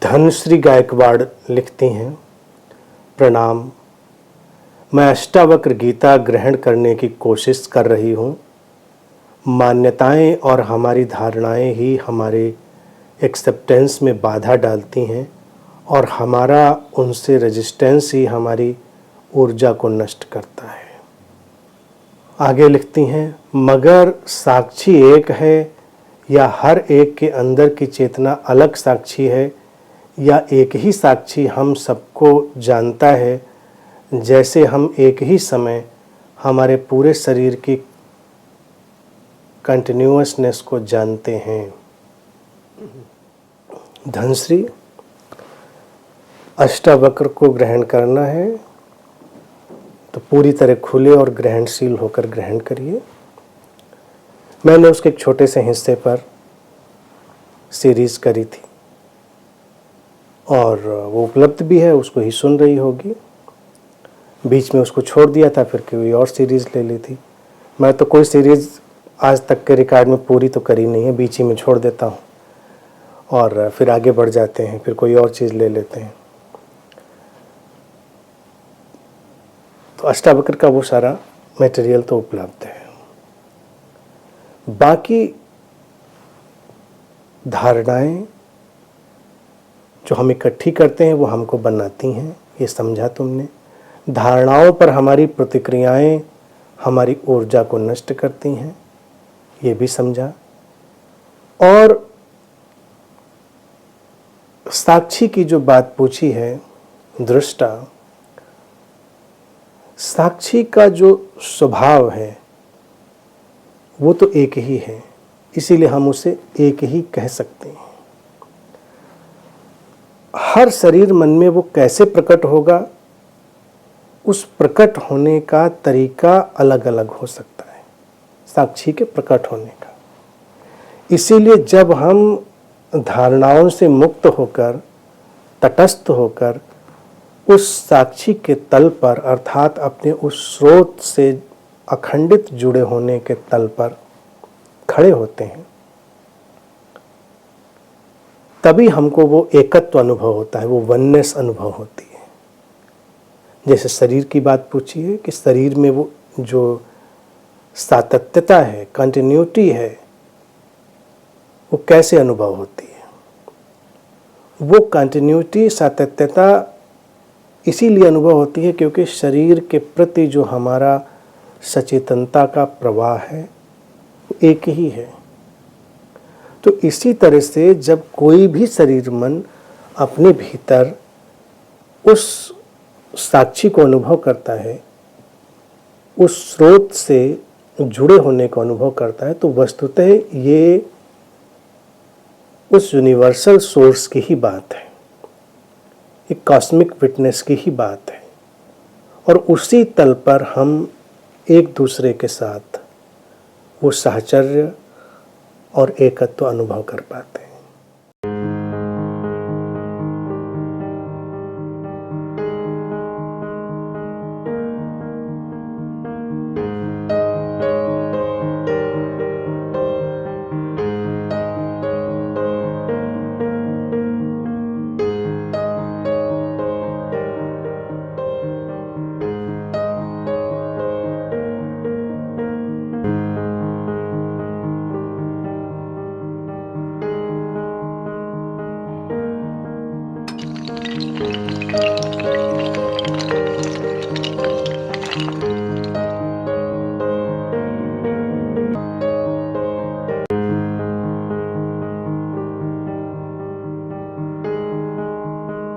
धनश्री गायकवाड़ लिखती हैं, प्रणाम। मैं अष्टावक्र गीता ग्रहण करने की कोशिश कर रही हूँ। मान्यताएं और हमारी धारणाएं ही हमारे एक्सेप्टेंस में बाधा डालती हैं और हमारा उनसे रेजिस्टेंस ही हमारी ऊर्जा को नष्ट करता है। आगे लिखती हैं, मगर साक्षी एक है या हर एक के अंदर की चेतना अलग साक्षी है या एक ही साक्षी हम सबको जानता है, जैसे हम एक ही समय हमारे पूरे शरीर की कंटिन्यूअसनेस को जानते हैं। धनश्री, अष्टावक्र को ग्रहण करना है तो पूरी तरह खुले और ग्रहणशील होकर ग्रहण करिए। मैंने उसके एक छोटे से हिस्से पर सीरीज करी थी और वो उपलब्ध भी है, उसको ही सुन रही होगी। बीच में उसको छोड़ दिया था, फिर कोई और सीरीज़ ले ली थी। मैं तो कोई सीरीज़ आज तक के रिकॉर्ड में पूरी तो करी नहीं है, बीच ही में छोड़ देता हूँ और फिर आगे बढ़ जाते हैं, फिर कोई और चीज़ ले लेते हैं। तो अष्टावक्र का वो सारा मटेरियल तो उपलब्ध है। बाकी धारणाएं जो हम इकट्ठी करते हैं वो हमको बनाती हैं, ये समझा तुमने। धारणाओं पर हमारी प्रतिक्रियाएं हमारी ऊर्जा को नष्ट करती हैं, ये भी समझा। और साक्षी की जो बात पूछी है, दृष्टा, साक्षी का जो स्वभाव है वो तो एक ही है, इसीलिए हम उसे एक ही कह सकते हैं। हर शरीर मन में वो कैसे प्रकट होगा, उस प्रकट होने का तरीका अलग अलग हो सकता है, साक्षी के प्रकट होने का। इसीलिए जब हम धारणाओं से मुक्त होकर, तटस्थ होकर उस साक्षी के तल पर, अर्थात अपने उस स्रोत से अखंडित जुड़े होने के तल पर खड़े होते हैं, तभी हमको वो एकत्व अनुभव होता है, वो वननेस अनुभव होती है। जैसे शरीर की बात पूछी है कि शरीर में वो जो सातत्यता है, कंटिन्यूटी है, वो कैसे अनुभव होती है। वो कंटिन्यूटी, सातत्यता इसीलिए अनुभव होती है क्योंकि शरीर के प्रति जो हमारा सचेतनता का प्रवाह है वो एक ही है। तो इसी तरह से जब कोई भी शरीर मन अपने भीतर उस साक्षी को अनुभव करता है, उस स्रोत से जुड़े होने को अनुभव करता है, तो वस्तुतः ये उस यूनिवर्सल सोर्स की ही बात है, एक कॉस्मिक विटनेस की ही बात है। और उसी तल पर हम एक दूसरे के साथ वो साहचर्य और एकत्व अनुभव कर पाते हैं।